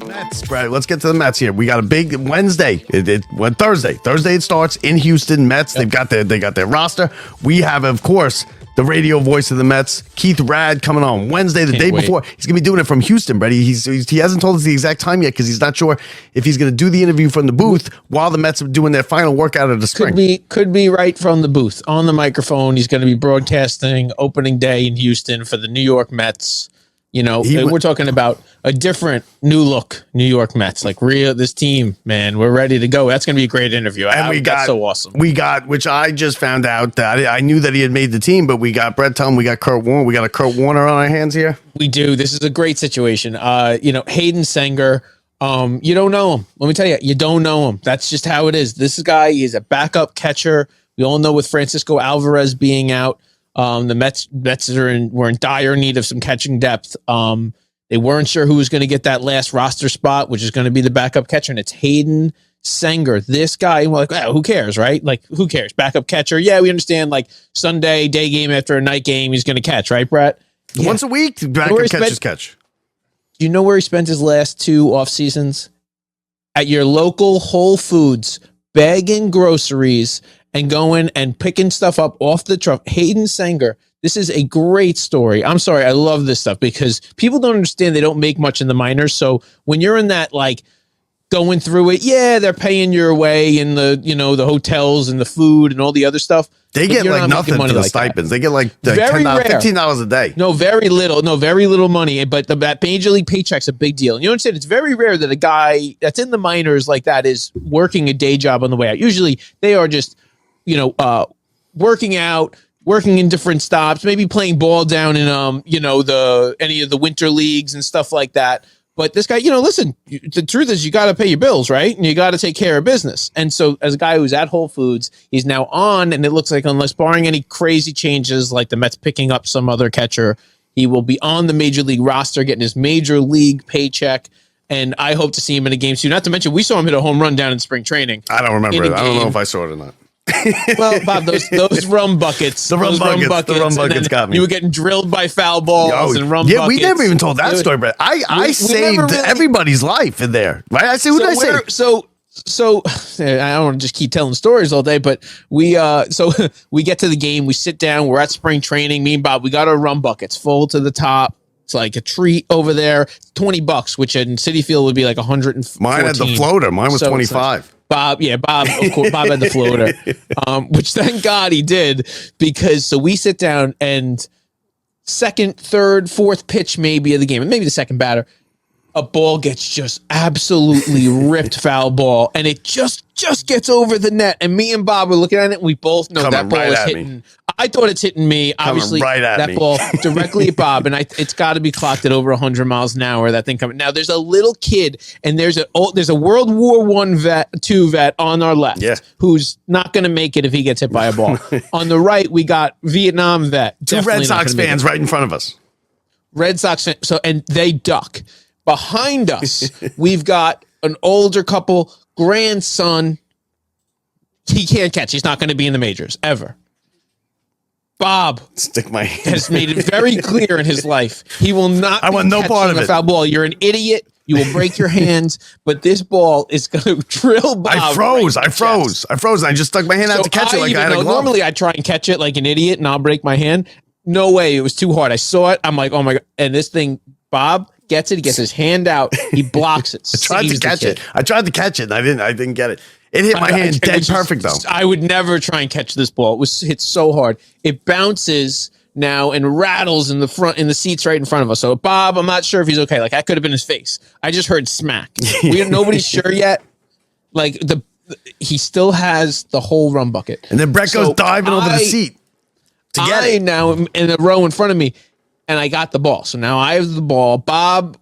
Mets, Brad. Let's get to the Mets here. We got a big Wednesday. It went Thursday. Thursday it starts in Houston. Mets. Yep. They got their roster. We have, of course, the radio voice of the Mets, Keith Rad, coming on Wednesday, the day before. He's gonna be doing it from Houston, Brady. He hasn't told us the exact time yet because he's not sure if he's gonna do the interview from the booth while the Mets are doing their final workout of the spring. Could be right from the booth on the microphone. He's going to be broadcasting opening day in Houston for the New York Mets. You know, we're talking about a different new look New York Mets, like this team, man, we're ready to go. That's going to be a great interview. That's so awesome. We got, which I just found out that I knew that he had made the team, but we got Brett Tillman, we got Kurt Warner. We got a Kurt Warner on our hands here. We do. This is a great situation. Hayden Sanger, you don't know him. Let me tell you, you don't know him. That's just how it is. This guy is a backup catcher. We all know with Francisco Alvarez being out, the Mets were in dire need of some catching depth. They weren't sure who was going to get that last roster spot, which is going to be the backup catcher, and it's Hayden Sanger. This guy, we're like, who cares, right? Like, who cares? Backup catcher. Yeah, we understand, like, Sunday, day game after a night game, he's going to catch, right, Brett? Yeah. Once a week, backup catchers catch. Do you know where he spent his last 2 off seasons? At your local Whole Foods, bagging groceries and going and picking stuff up off the truck. Hayden Sanger. This is a great story. I'm sorry. I love this stuff because people don't understand they don't make much in the minors. So when you're in that, like, going through it, yeah, they're paying your way in the, the hotels and the food and all the other stuff. They get like nothing for the stipends. They get like $10, $15 a day. No, very little money. But that major league paycheck's a big deal. And you understand, it's very rare that a guy that's in the minors like that is working a day job on the way out. Usually they are just, working out, working in different stops, maybe playing ball down in any of the winter leagues and stuff like that. But this guy, listen, the truth is you got to pay your bills, right? And you got to take care of business. And so as a guy who's at Whole Foods, he's now on, and it looks like, unless barring any crazy changes like the Mets picking up some other catcher, he will be on the major league roster, getting his major league paycheck. And I hope to see him in a game soon. Not to mention, we saw him hit a home run down in spring training. I don't remember it. I don't know if I saw it or not. Well, Bob, those rum buckets. The rum buckets got me. You were getting drilled by foul balls and rum buckets. Yeah, we never even told that story, but I saved everybody's life in there. Right? I say, who did I say? So I don't want to just keep telling stories all day, but we get to the game, we sit down, we're at spring training. Me and Bob, we got our rum buckets full to the top. It's like a treat over there. $20, which in Citi Field would be like 114. Mine had the floater. Mine was 25. Bob, of course, Bob had the floater, which thank God he did, because so we sit down and second, third, fourth pitch maybe of the game, and maybe the second batter, a ball gets just absolutely ripped foul ball, and it just gets over the net. And me and Bob were looking at it, and we both know that ball is hitting. I thought it's hitting me. Obviously, that ball directly at Bob, and it's got to be clocked at over 100 miles an hour. That thing coming. Now there's a little kid, and there's a World War I vet on our left, who's not going to make it if he gets hit by a ball. On the right, we got Vietnam vet, 2 Red Sox fans right in front of us. Red Sox, and they duck. Behind us, we've got an older couple, grandson. He can't catch. He's not going to be in the majors ever. Bob has made it very clear in his life he will not. I want no part of it. Foul ball. You're an idiot. You will break your hands. But this ball is going to drill Bob. I froze. And I just stuck my hand out to catch it like I had a glove. Normally, I try and catch it like an idiot, and I'll break my hand. No way. It was too hard. I saw it. I'm like, oh my God. And this thing, Bob gets it. He gets his hand out. He blocks it. I tried to catch it. And I didn't get it. It hit my hand dead perfect, though. I would never try and catch this ball. It was hit so hard. It bounces now and rattles in the seats right in front of us. So Bob, I'm not sure if he's okay. Like, that could have been his face. I just heard smack. Nobody's sure yet. Like, he still has the whole rum bucket. And then Brett goes diving over the seat to get it. Now am in the row in front of me, and I got the ball. So now I have the ball. Bob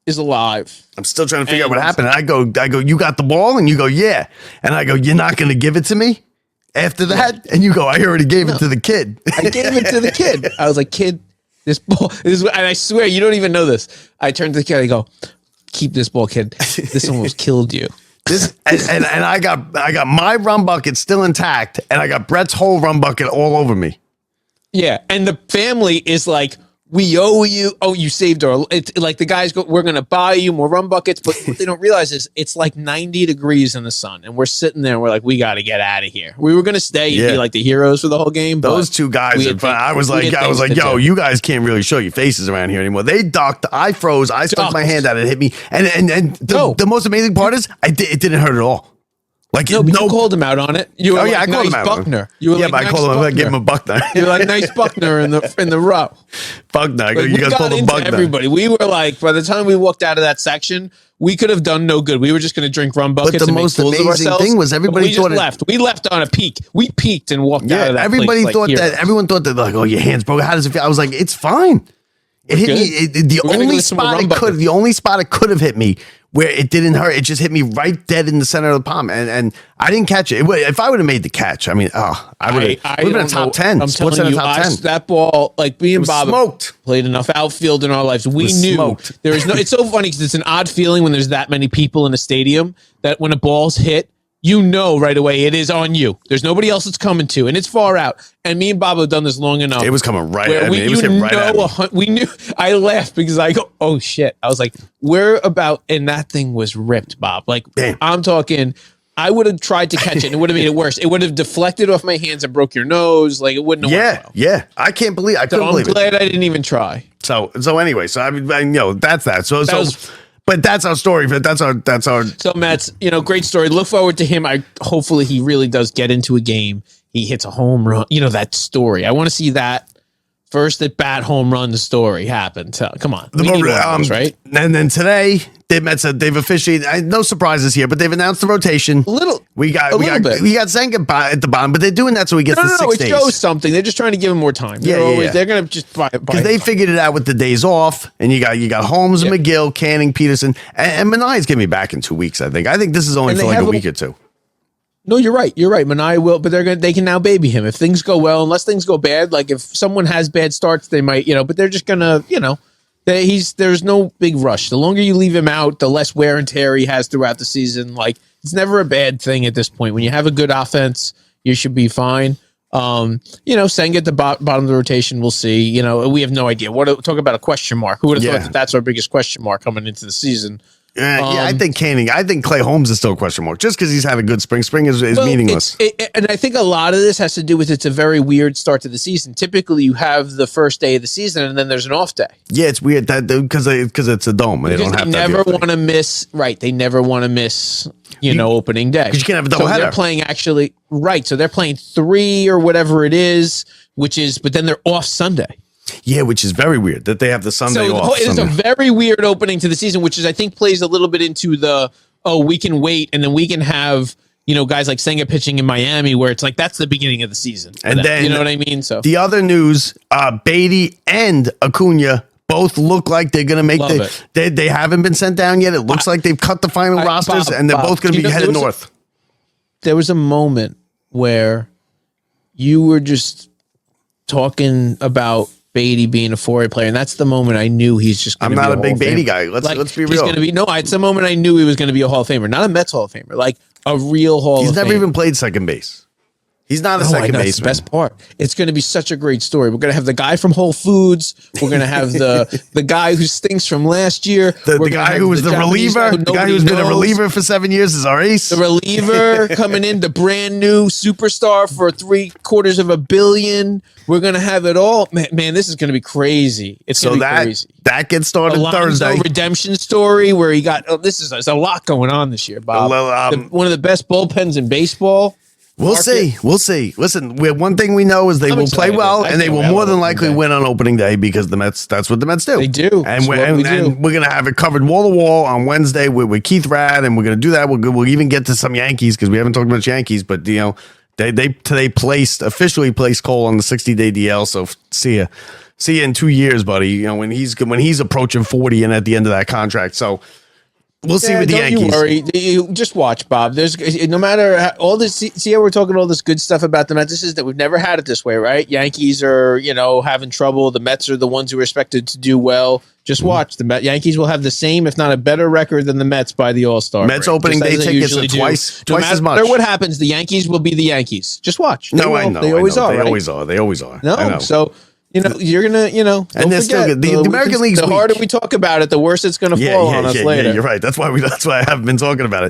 is alive. I'm still trying to figure out what happened. I go, you got the ball? And you go, yeah. And I go, you're not going to give it to me after that? And you go, I already gave it to the kid. I gave it to the kid. I was like, kid, this ball, and I swear, you don't even know this. I turned to the kid, I go, keep this ball, kid. This almost killed you. And I got my rum bucket still intact, and I got Brett's whole rum bucket all over me. Yeah, and the family is like we owe you. Oh, you saved our. It's like the guys go, we're going to buy you more rum buckets. But what they don't realize is it's like 90 degrees in the sun. And we're sitting there and we're like, we got to get out of here. We were going to stay and be like the heroes for the whole game. Those two guys, I was like, yo, you guys can't really show your faces around here anymore. They ducked. I froze. I stuck my hand out. It hit me. And the most amazing part is it didn't hurt at all. Like no, but you called him out on it. You were I called him out. Buckner. You were but I called him. I gave him a Buckner. You were like nice Buckner in the row. Buckner. You guys called him Buckner. Everybody. We were like, by the time we walked out of that section, we could have done no good. We were just going to drink rum buckets. But the most amazing thing was everybody thought left. We left on a peak. We peaked and walked out of that. Everybody thought that. Everyone thought that. Like, oh, your hands broke. How does it feel? I was like, it's fine. It hit me. The only spot it could have hit me where it didn't hurt. It just hit me right dead in the center of the palm, and I didn't catch it. If I would have made the catch, I mean, I would have been a top 10. I'm telling you, that ball, like me and Bob played enough outfield in our lives. We knew there is no. It's so funny because it's an odd feeling when there's that many people in a stadium that when a ball's hit, you know right away it is on you. There's nobody else it's coming to, and it's far out. And me and Bob have done this long enough. It was coming right at me. It was hitting right at me. We knew. I laughed because I go, oh shit. I was like, we're about, and that thing was ripped, Bob. Like, damn. I'm talking, I would have tried to catch it and it would have made it worse. It would have deflected off my hands and broke your nose. Like, it wouldn't have worked well. Yeah. I can't believe I couldn't believe it. I'm glad I didn't even try. So anyway, I mean, that's that. But that's our story. But that's our. So Mets, great story. Look forward to him. Hopefully he really does get into a game. He hits a home run. That story. I want to see that first at bat home run story happen. Come on, we need one of those, right? And then today the Mets they've officiated. No surprises here, but they've announced the rotation. We got Senga at the bottom, but they're doing that so he gets the 6 days. It shows something. They're just trying to give him more time. They're going to just buy because they figured it out with the days off, and you got Holmes, McGill, Canning, Peterson, and Manai's going to be back in 2 weeks. I think this is only for like a week or two. No, you're right. Manai will, but they can now baby him if things go well. Unless things go bad, like if someone has bad starts, they might, but they're just gonna, there's no big rush. The longer you leave him out, the less wear and tear he has throughout the season. Like it's never a bad thing at this point. When you have a good offense, you should be fine. Senga at the bottom of the rotation, we'll see. We have no idea. Talk about a question mark. Who would have thought that's our biggest question mark coming into the season? I think Canning. I think Clay Holmes is still a question mark just because he's having a good spring. Spring is meaningless. And I think a lot of this has to do with it's a very weird start to the season. Typically, you have the first day of the season and then there's an off day. Yeah, it's weird that because it's a dome. They don't have to. They never want to miss. Right, they never want to miss. Opening day because you can't have a double header. They're playing actually right. So they're playing 3 or whatever it is, but then they're off Sunday. Yeah, which is very weird that they have the Sunday off. It is a very weird opening to the season, which is I think plays a little bit into we can wait and then we can have guys like Senga pitching in Miami where it's like that's the beginning of the season. And then you know what I mean. So the other news, Beatty and Acuna both look like they're going to make they haven't been sent down yet. It looks like they've cut the final rosters and they're both going to be headed north. There was a moment where you were just talking about Beatty being a 4A player, and that's the moment I knew he's just going to be I'm not a big Beatty guy. Let's be real. He's going to be it's the moment I knew he was going to be a Hall of Famer, not a Mets Hall of Famer, like a real Hall of Famer. He's never even played second base. He's not a second baseman. That's the best part. It's going to be such a great story. We're going to have the guy from Whole Foods. We're going to have the guy who stinks from last year. The guy who was the reliever. The guy who's been a reliever for 7 years is our ace. The reliever coming in, the brand new superstar for $750 million. We're going to have it all. Man, this is going to be crazy. It's going to be crazy. That gets started Thursday. Redemption story where he got, there's a lot going on this year, Bob. One of the best bullpens in baseball. We'll see. Listen, one thing we know is they will play well, and they will more than likely win on opening day because the Mets. That's what the Mets do. They do, and we're gonna have it covered wall to wall on Wednesday with Keith Rad, and we're gonna do that. We'll even get to some Yankees because we haven't talked about Yankees, but they officially placed Cole on the 60-day DL. So see you in 2 years, buddy. When he's approaching 40 and at the end of that contract. So. We'll see with the Yankees. You worry. You just watch, Bob. There's no matter all this. See how we're talking all this good stuff about the Mets. This is that we've never had it this way, right? Yankees are having trouble. The Mets are the ones who are expected to do well. Just watch the Yankees will have the same, if not a better record than the Mets by the All-Star. Mets break. Opening day tickets are twice as much. No matter what happens, the Yankees will be the Yankees. Just watch. I know. They always are. They always are. No, so You know, you're gonna, you know, And they're still good. The American League's the weak. harder we talk about it, the worse it's gonna fall on us later. Yeah, you're right. That's why I haven't been talking about it.